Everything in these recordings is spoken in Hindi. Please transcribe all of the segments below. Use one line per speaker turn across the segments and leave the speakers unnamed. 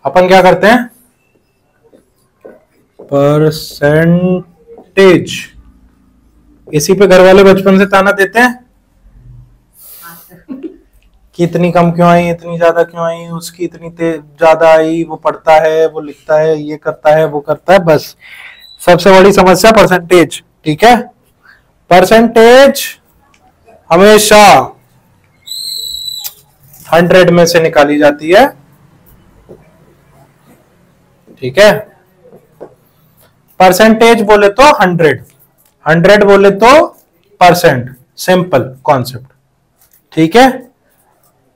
अपन क्या करते हैं, परसेंटेज। इसी पे घर वाले बचपन से ताना देते हैं कि इतनी कम क्यों आई, इतनी ज्यादा क्यों आई, उसकी इतनी ज्यादा आई, वो पढ़ता है, वो लिखता है, ये करता है, वो करता है। बस सबसे बड़ी समस्या परसेंटेज। ठीक है, परसेंटेज हमेशा 100 में से निकाली जाती है। ठीक है, परसेंटेज बोले तो 100, 100 बोले तो परसेंट, सिंपल कॉन्सेप्ट। ठीक है,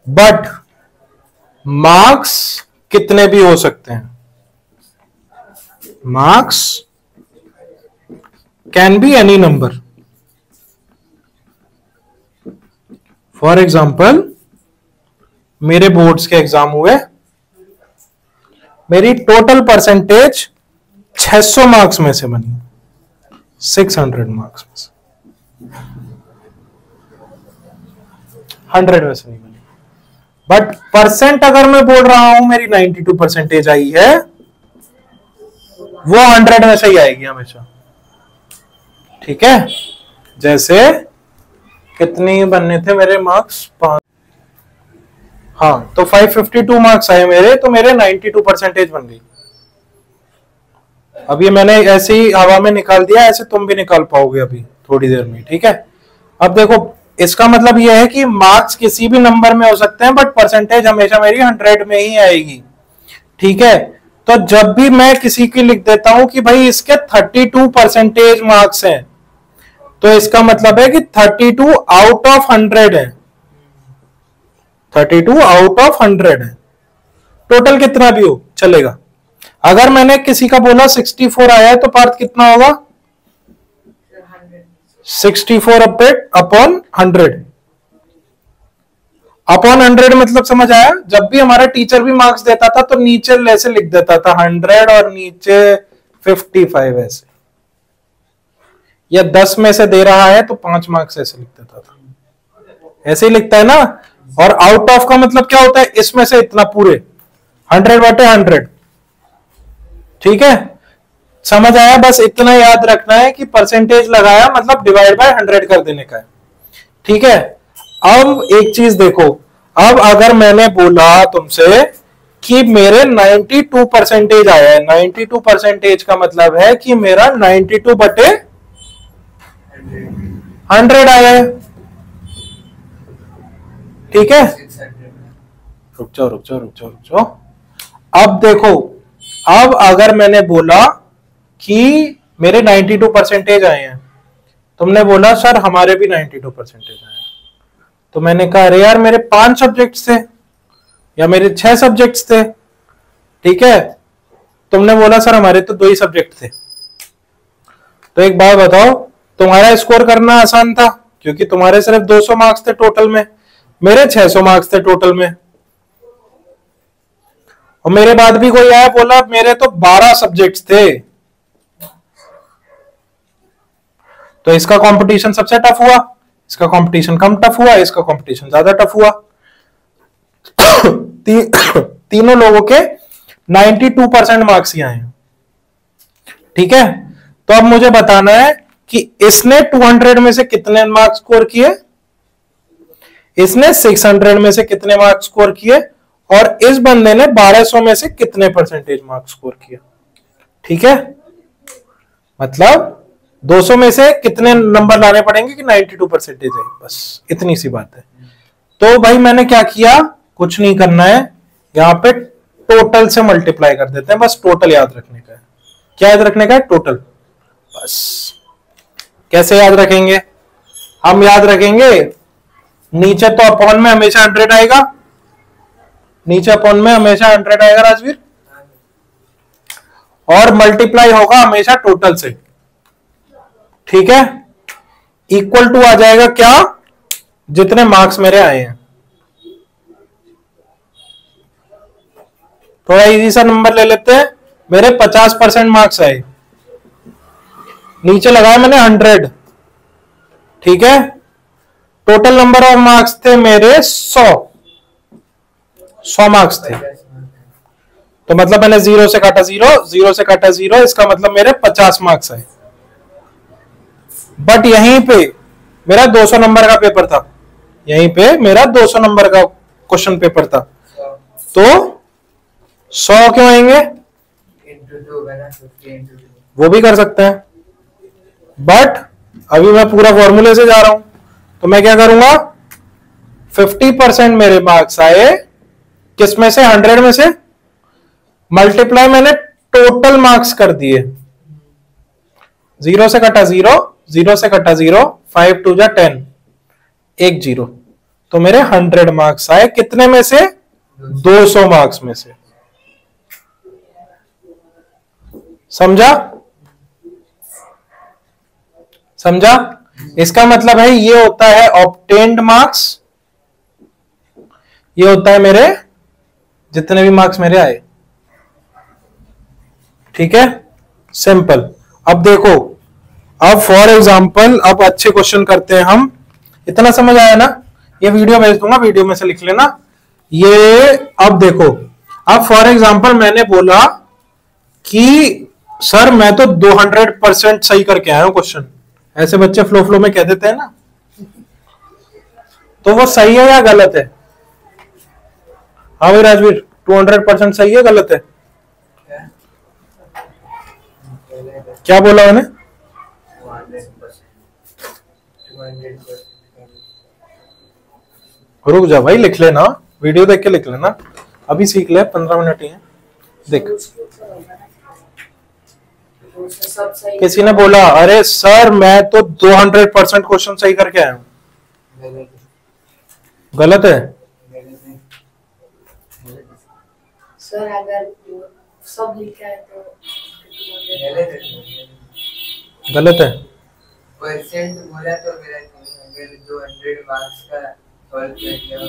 बट मार्क्स कितने भी हो सकते हैं, marks can be any number. For example, मेरे बोर्ड्स के एग्जाम हुए, मेरी टोटल परसेंटेज 600 मार्क्स में से बनी, 600 मार्क्स में से, 100 में से नहीं बनी। बट परसेंट अगर मैं बोल रहा हूं मेरी 92 परसेंटेज आई है, वो 100 में से ही आएगी हमेशा। ठीक है, जैसे कितनी बनने थे मेरे मार्क्स, 5, हाँ, तो 552 मार्क्स आए मेरे, तो मेरे 92 परसेंटेज बन गई। अब ये मैंने ऐसे ही हवा में निकाल दिया, ऐसे तुम भी निकाल पाओगे अभी थोड़ी देर में। ठीक है, अब देखो, इसका मतलब यह है कि मार्क्स किसी भी नंबर में हो सकते हैं, बट परसेंटेज हमेशा मेरी 100 में ही आएगी। ठीक है, तो जब भी मैं किसी की लिख देता हूं कि भाई इसके 32 परसेंटेज मार्क्स हैं, तो इसका मतलब है कि 32 आउट ऑफ 100 है, 32 आउट ऑफ 100 है। टोटल कितना भी हो चलेगा। अगर मैंने किसी का बोला 64 आया है, तो पार्थ कितना होगा, 64 अपॉन 100, अपॉन 100 मतलब समझ आया। जब भी हमारा टीचर भी मार्क्स देता था तो नीचे ऐसे लिख देता था 100 और नीचे 55 ऐसे, या 10 में से दे रहा है तो 5 मार्क्स ऐसे लिख देता था, ऐसे ही लिखता है ना। और आउट ऑफ का मतलब क्या होता है, इसमें से इतना पूरे 100/100। ठीक है, समझ आया। बस इतना याद रखना है कि परसेंटेज लगाया मतलब डिवाइड बाय 100 कर देने का है। ठीक है, अब एक चीज देखो, अब अगर मैंने बोला तुमसे कि मेरे 92 परसेंटेज आया है, 92 परसेंटेज का मतलब है कि मेरा 92/100 आया है। ठीक है, रुक जाओ। अब देखो, अब अगर मैंने बोला कि मेरे 92 परसेंटेज आए हैं, तुमने बोला सर हमारे भी 92 परसेंटेज आए हैं, तो मैंने कहा अरे यार मेरे 5 सब्जेक्ट्स थे या मेरे 6 सब्जेक्ट्स थे। ठीक है, तुमने बोला सर हमारे तो 2 ही सब्जेक्ट थे। तो एक बात बताओ, तुम्हारा स्कोर करना आसान था क्योंकि तुम्हारे सिर्फ 200 मार्क्स थे टोटल में, मेरे 600 मार्क्स थे टोटल में। और मेरे बाद भी कोई आया बोला मेरे तो 12 सब्जेक्ट्स थे, तो इसका कंपटीशन सबसे टफ हुआ, इसका कंपटीशन कम टफ हुआ, इसका कंपटीशन ज्यादा टफ हुआ। तीनों लोगों के 92% मार्क्स ही आए हैं। ठीक है, तो अब मुझे बताना है कि इसने 200 में से कितने मार्क्स स्कोर किए, इसने 600 में से कितने मार्क्स स्कोर किए, और इस बंदे ने 1200 में से कितने परसेंटेज मार्क्स स्कोर किया। ठीक है, मतलब 200 में से कितने नंबर लाने पड़ेंगे कि 92 परसेंटेज है, बस इतनी सी बात है। तो भाई मैंने क्या किया, कुछ नहीं करना है, यहां पे टोटल से मल्टीप्लाई कर देते हैं, बस टोटल याद रखने का है। क्या याद रखने का है, टोटल। बस कैसे याद रखेंगे, हम याद रखेंगे नीचे तो अपॉन में हमेशा 100 आएगा, नीचे अपॉन में हमेशा 100 आएगा राजवीर, और मल्टीप्लाई होगा हमेशा टोटल से। ठीक है, इक्वल टू आ जाएगा क्या, जितने मार्क्स मेरे आए हैं। थोड़ा इजी सा नंबर ले लेते हैं, मेरे 50% मार्क्स आए, नीचे लगाया मैंने 100। ठीक है, टोटल नंबर ऑफ मार्क्स थे मेरे 100 मार्क्स थे। तो मतलब मैंने 0 से काटा 0, 0 से काटा 0, इसका मतलब मेरे 50 मार्क्स आए। बट यहीं पे मेरा 200 नंबर का पेपर था, यहीं पे मेरा 200 नंबर का क्वेश्चन पेपर था, तो 100 क्यों आएंगे? वो भी कर सकते हैं, बट अभी मैं पूरा फॉर्मूले से जा रहा हूं, तो मैं क्या करूंगा, 50% मेरे मार्क्स आए किस में से, 100 में से, मल्टीप्लाई मैंने टोटल मार्क्स कर दिए। 0 से कटा 0, 0 से कटा 0, 5 2 जा 10, 1 0, तो मेरे 100 मार्क्स आए कितने में से, 200 मार्क्स में से। समझा? समझा? इसका मतलब है ये होता है ऑब्टेन्ड मार्क्स, ये होता है मेरे जितने भी मार्क्स मेरे आए। ठीक है, सिंपल। अब देखो, अब फॉर एग्जांपल, अब अच्छे क्वेश्चन करते हैं हम। इतना समझ आया ना? ये वीडियो भेज दूंगा, वीडियो में से लिख लेना ये। अब देखो, अब फॉर एग्जांपल मैंने बोला कि सर मैं तो 200% सही करके आया हूं क्वेश्चन। ऐसे बच्चे फ्लो फ्लो में कह देते हैं ना, तो वो सही है या गलत है? हाँ भाई राजवीर, 200% सही है गलत है? क्या बोला मैंने? रुक जा भाई, लिख लेना, वीडियो देख के लिख लेना, अभी सीख ले, 15 मिनट ही है। देख, किसी ने बोला अरे सर मैं तो 200% क्वेश्चन सही करके आया हूं, गलत है?
सर अगर सब लिखा है तो
गलत है।
परसेंट बोला तो मेरा अगर 200 मार्क्स का सॉल्व किया तो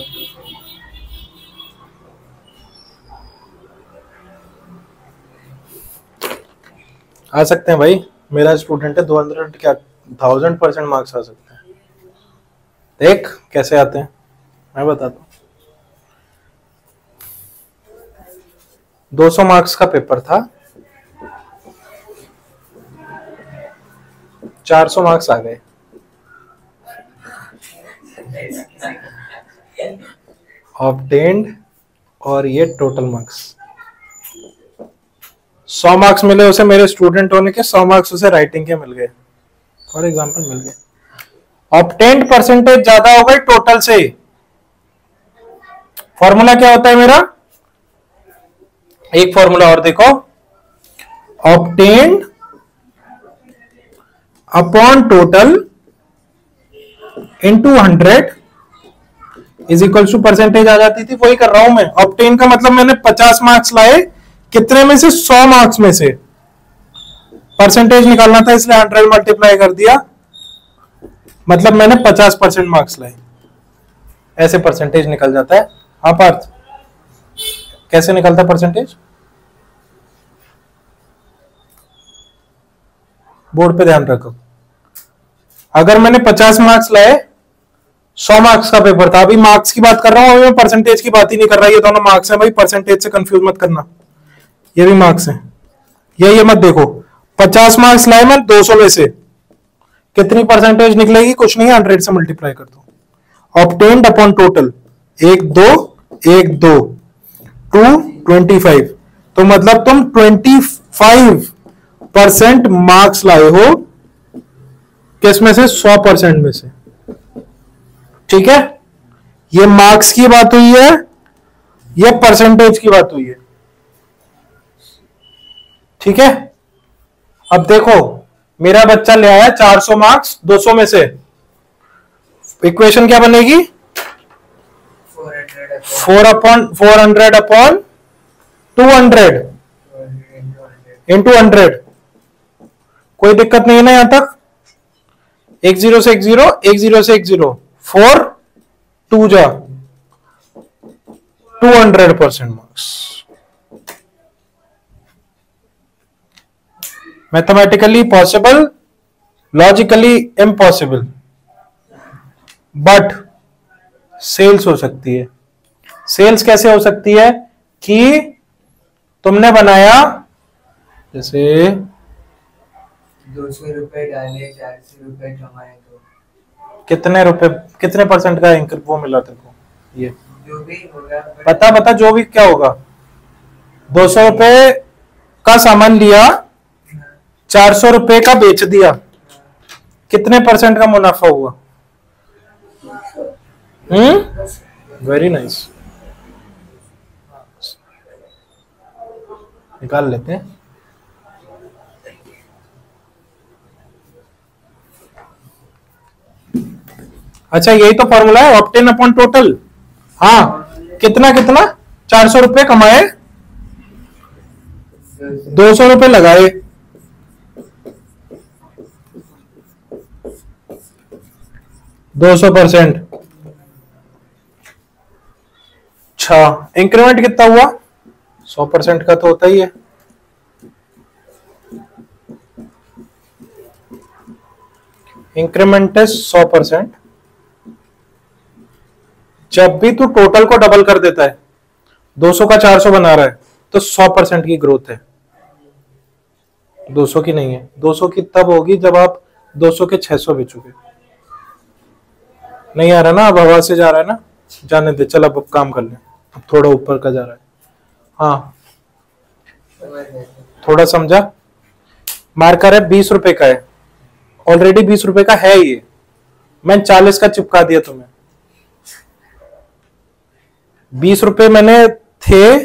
आ सकते हैं भाई, मेरा स्टूडेंट है, 200 क्या 1000% मार्क्स आ सकते हैं। देख कैसे आते हैं, मैं बताता हूँ। 200 मार्क्स का पेपर था, 400 मार्क्स आ गए। ऑब्टेन्ड और ये टोटल मार्क्स, 100 मार्क्स मिले उसे मेरे स्टूडेंट होने के, 100 मार्क्स उसे राइटिंग के मिल गए, फॉर एग्जांपल मिल गए। ऑब्टेन्ड परसेंटेज ज्यादा हो गई टोटल से। फॉर्मूला क्या होता है मेरा? एक फॉर्मूला और देखो, obtained upon total into 100 is equal to percentage आ जाती थी, वही कर रहा हूं मैं। ऑब्टेन का मतलब मैंने 50 मार्क्स लाए, कितने में से? 100 मार्क्स में से। परसेंटेज निकालना था इसलिए 100 मल्टीप्लाई कर दिया, मतलब मैंने 50% मार्क्स लाए। ऐसे परसेंटेज निकल जाता है। हाँ पार्थ, कैसे निकलता परसेंटेज? बोर्ड पे ध्यान रखो। अगर मैंने 50 मार्क्स लाए, 100 मार्क्स का पेपर था, अभी मार्क्स की बात कर रहा हूं, अभी मैं परसेंटेज की बात ही नहीं कर रहा। ये दोनों मार्क्स हैं भाई, परसेंटेज से कंफ्यूज मत करना, ये भी मार्क्स हैं। ये मत देखो, 50 मार्क्स लाए मैं 200 में से, कितनी परसेंटेज निकलेगी? कुछ नहीं है, 100 से मल्टीप्लाई कर दो। ऑब्टेन्ड अपॉन टोटल, 1 2 1 2 2 25, तो मतलब तुम 25% मार्क्स लाए हो, किस में से? 100% में से। ठीक है, ये मार्क्स की बात हुई है, ये परसेंटेज की बात हुई है। ठीक है, अब देखो मेरा बच्चा ले आया 400 मार्क्स 200 में से, इक्वेशन क्या बनेगी? 400 अपॉन 200 इंटू 100। कोई दिक्कत नहीं है ना यहां तक? 1 0 से 1 0, 1 0 से 1 0, 4 2 जा 200% marks. Mathematically possible, logically impossible, but sales हो सकती है। सेल्स कैसे हो सकती है कि तुमने बनाया जैसे
200 रुपए डाले, 400 रुपए कमाए तो
कितने रुपए, कितने परसेंट का वो मिला तेरे को? ये
जो भी होगा
बता जो भी क्या होगा। 200 रुपए का सामान लिया, 400 रुपए का बेच दिया, कितने परसेंट का मुनाफा हुआ? वेरी नाइस, निकाल लेते हैं। अच्छा यही तो फॉर्मूला है, ऑब्टेन अपॉन टोटल। हाँ कितना कितना, 400 रुपए कमाए, 200 रुपए लगाए, 200%। अच्छा इंक्रीमेंट कितना हुआ? 100% का तो होता ही है। इंक्रीमेंट है 100%। जब भी तू टोटल को डबल कर देता है, 200 का 400 बना रहा है, तो 100% की ग्रोथ है, 200 की नहीं है। 200 की तब होगी जब आप 200 के 600 बेचोगे। नहीं आ रहा ना, अब हवा से जा रहा है ना, जाने दे, चल अब काम कर ले, अब थोड़ा ऊपर का जा रहा है। हाँ थोड़ा समझा। मार्कर है 20 रुपए का है, ऑलरेडी 20 रुपए का है ये, मैं 40 का चिपका दिया तुम्हें। 20 रुपए मैंने थे,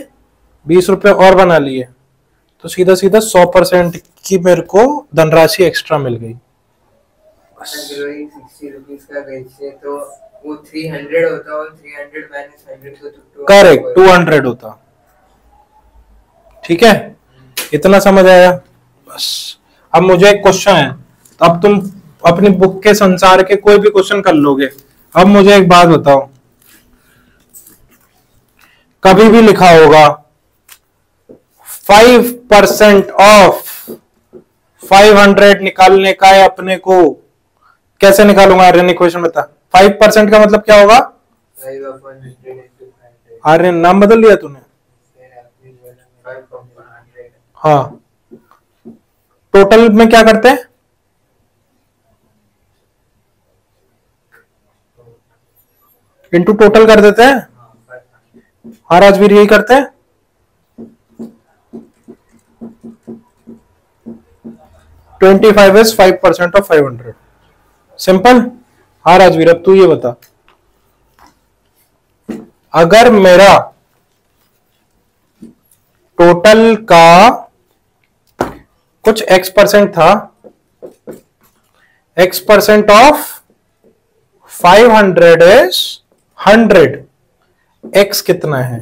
20 रुपए और बना लिए, तो सीधा सीधा 100% की मेरे को धनराशि एक्स्ट्रा मिल गई।
अगर वही 60 रुपीस का बेचे तो वो 300 होता, और 300 माइनस 100 तो
करेक्ट 200 होता। ठीक है, इतना समझ आया? बस अब मुझे एक क्वेश्चन है, अब तुम अपनी बुक के संसार के कोई भी क्वेश्चन कर लोगे। अब मुझे एक बात बताओ, कभी भी लिखा होगा 5% ऑफ 500 निकालने का है अपने को, कैसे निकालूंगा आर्यन? इक्वेशन बता। 5% का मतलब क्या होगा?
5/100
आर्यन नाम बदल लिया तूने? हाँ टोटल में क्या करते हैं? इनटू टोटल कर देते हैं। हाँ राजवीर यही करते हैं। 25 इज 5% ऑफ 500, सिंपल। हाँ राजवीर अब तू ये बता, अगर मेरा टोटल का कुछ x% था, x% ऑफ 500 इज 100, x कितना है?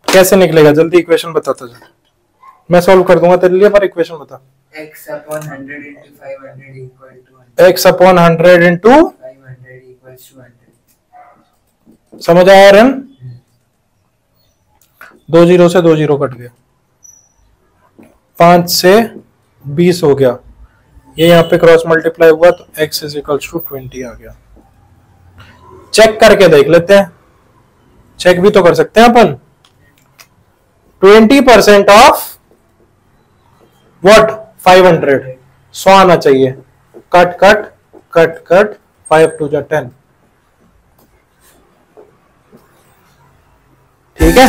कैसे निकलेगा? जल्दी इक्वेशन बताता जा, मैं सॉल्व कर दूंगा तेरे लिए, पर इक्वेशन बता।
x/100 into 500 equal to 100.
x/100 into
500 equals to 100.
समझ आया रन? 2 जीरो से 2 जीरो कट गया, 5 से 20 हो गया, ये यहाँ पे क्रॉस मल्टीप्लाई हुआ तो x इज इक्वल्स टू 20 आ गया। चेक करके देख लेते हैं, चेक भी तो कर सकते हैं अपन। 20% ऑफ व्हाट? 500, 100 आना चाहिए। कट कट कट कट, 5 2 जा 10। ठीक है।